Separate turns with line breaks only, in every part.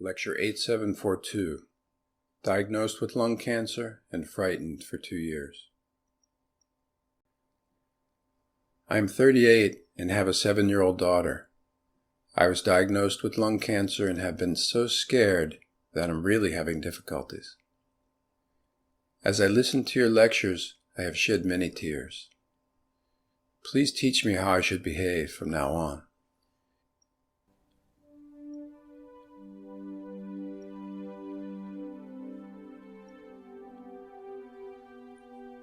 Lecture 8742, Diagnosed with lung cancer and frightened for 2 years. I am 38 and have a 7-year-old daughter. I was diagnosed with lung cancer and have been so scared that I'm really having difficulties. As I listen to your lectures, I have shed many tears. Please teach me how I should behave from now on.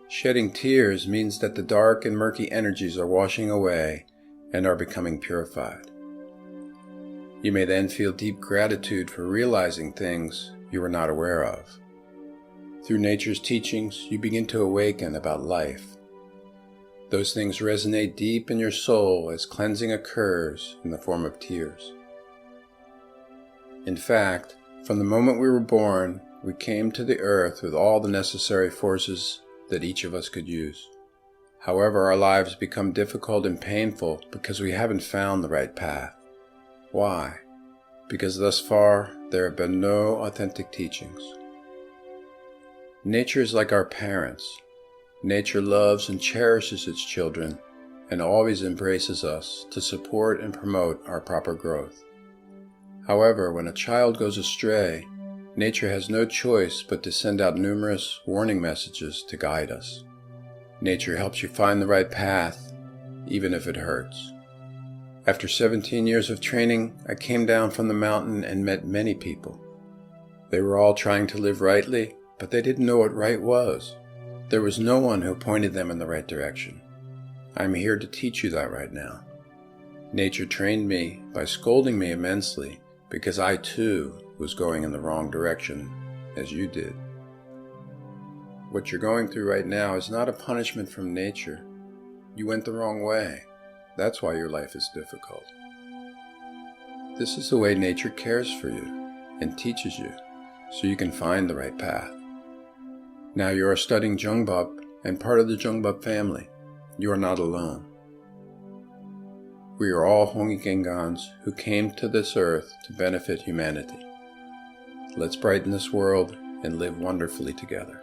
Shedding tears means that the dark and murky energies are washing away and are becoming purified. You may then feel deep gratitude for realizing things you were not aware of. Through nature's teachings, you begin to awaken about life. Those things resonate deep in your soul as cleansing occurs in the form of tears. In fact, from the moment we were born, we came to the earth with all the necessary forces that each of us could use. However, our lives become difficult and painful because we haven't found the right path. Why? Because thus far, there have been no authentic teachings. Nature is like our parents. Nature loves and cherishes its children and always embraces us to support and promote our proper growth. However, when a child goes astray, nature has no choice but to send out numerous warning messages to guide us. Nature helps you find the right path, even if it hurts. After 17 years of training, I came down from the mountain and met many people. They were all trying to live rightly, but they didn't know what right was. There was no one who pointed them in the right direction. I'm here to teach you that right now. Nature trained me by scolding me immensely because I too was going in the wrong direction, as you did. What you're going through right now is not a punishment from nature. You went the wrong way. That's why your life is difficult. This is the way nature cares for you and teaches you, so you can find the right path. Now you are studying Jungbub and part of the Jungbub family. You are not alone. We are all Hongikengans who came to this earth to benefit humanity. Let's brighten this world and live wonderfully together.